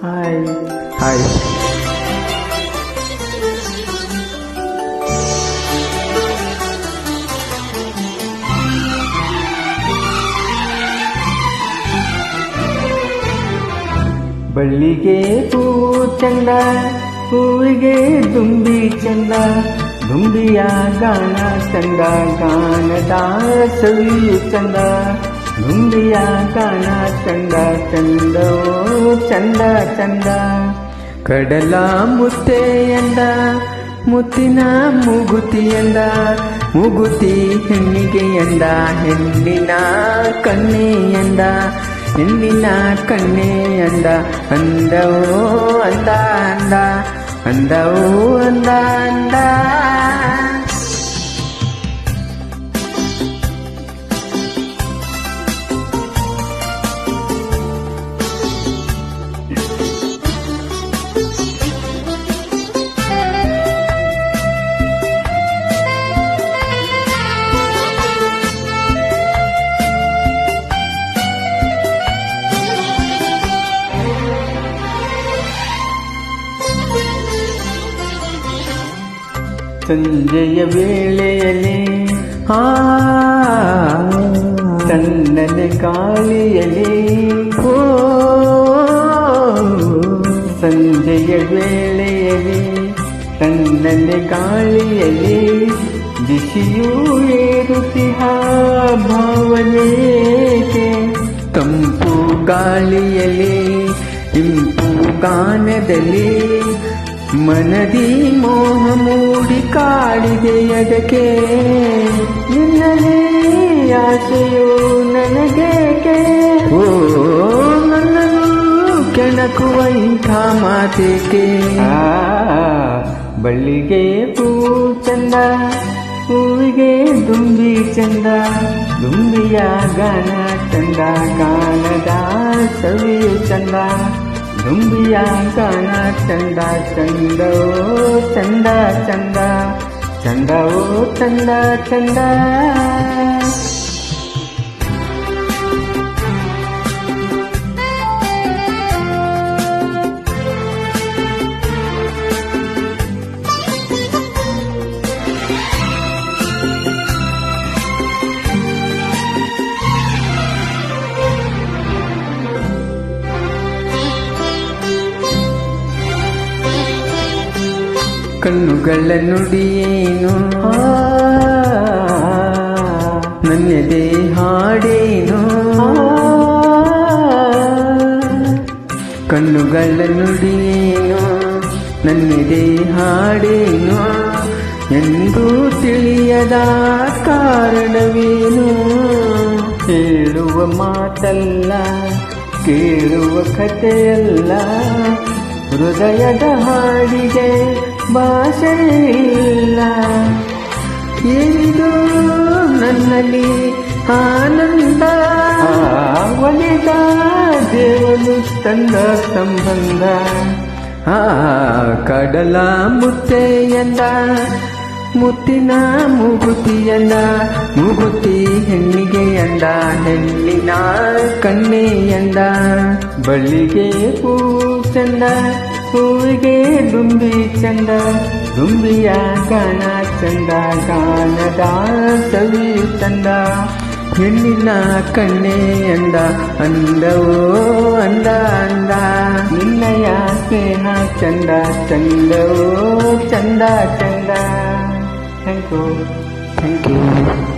Hi hi. ಬಳ್ಳಿಗೆ ಹೂವು ಚಂದ, ಹೂವಿಗೆ ದುಂಬಿ ಚಂದ, ದುಂಬಿಯ ಗಾನ ಚಂದ, ಗಾನದ ಸವಿಯು ಚಂದ, ದುಂಬಿಯ ಗಾನ ಚಂದ, ಚಂದವೋ ಚಂದ ಚಂದ. ಕಡಲ ಮುತ್ತೆಯಂದ, ಮುತ್ತಿನ ಮೂಗುತಿಯಂದ, ಮೂಗುತಿ ಹೆಣ್ಣಿಗೆಯಂದ, ಹೆಣ್ಣಿನ ಕಣ್ಣೆಯಂದ, ಹೆಣ್ಣಿನ ಕಣ್ಣೆಯಂದ, ಅಂದವೋ ಅಂದ ಅಂದ, ಅಂದವೋ ಅಂದ ಅಂದ. ಸಂಜೆಯ ವೇಳೆಯಲ್ಲಿ ತಣ್ಣನೆ ಗಾಳಿಯಲ್ಲಿ, ಓ ಸಂಜೆಯ ವೇಳೆಯಲ್ಲಿ ತಣ್ಣನೆ ಗಾಳಿಯಲ್ಲಿ, ಬಿಸಿಯೂ ಏರುತ್ತಿಹ ಭಾವನೆಗೆ, ತಂಪು ಗಾಳಿಯಲ್ಲಿ ಇಂಪು ಗಾನದಲ್ಲಿ, ಮನದಿ ಮೋಹ ಮೂಡಿ ಕಾಡಿದೆ ಅದಕ್ಕೆ, ನಿನ್ನಲೇ ಆಸೆಯು ನನಗೇಕೆ, ಓ ನನ್ನನ್ನು ಕೆಣಕುವ ಇಂಥ ಮಾತೇಕೆ. ಬಳ್ಳಿಗೆ ಹೂವು ಚಂದ, ಹೂವಿಗೆ ದುಂಬಿ ಚಂದ, ದುಂಬಿಯ ಗಾನ ಚಂದ, ಗಾನದ ಸವಿಯು ಚಂದ, ದುಂಬಿಯ ಗಾನ ಚಂದ, ಚಂದವೋ ಚಂದ ಚಂದ, ಚಂದವೋ ಚಂದ ಚಂದ. ಕಣ್ಣುಗಳ ನುಡಿಯೇನು, ನನ್ನೆದೆ ಹಾಡೇನು, ಕಣ್ಣುಗಳ ನುಡಿಯೇನು, ನನ್ನೆದೆ ಹಾಡೇನು, ಎಂದು ತಿಳಿಯದ ಕಾರಣವೇನು. ಹೇಳುವ ಮಾತಲ್ಲ, ಕೇಳುವ ಕಥೆಯಲ್ಲ, ಹೃದಯದ ಹಾಡಿಗೆ ಭಾಷೆಯಿಲ್ಲ. ಏನಿದು ನನ್ನಲ್ಲಿ ಆನಂದ, ಒಲಿದ ದೇವನು ತಂದ ಸಂಬಂಧ. ಕಡಲ ಮುತ್ತೆಯಂದ, ಮುತ್ತಿನ ಮೂಗುತಿಯಂದ, ಮೂಗುತಿ ಹೆಣ್ಣಿಗೆಯಂದ, ಹೆಣ್ಣಿನ ಕಣ್ಣೆಯಂದ. ಬಳ್ಳಿಗೆ ಹೂ ಚಂದ, ಹೂವಿಗೆ ದುಂಬಿ ಚಂದ, ದುಂಬಿಯ ಗಾನ ಚಂದ, ಗಾನದ ಸವಿಯು ಚಂದ, ಹೆಣ್ಣಿನ ಕಣ್ಣೆಯಂದ, ಅಂದವೋ ಅಂದ ಅಂದ. ನಿನ್ನಯ ಸ್ನೇಹ ಚಂದ, ಚಂದವೋ ಚಂದ ಚಂದ. Thank you.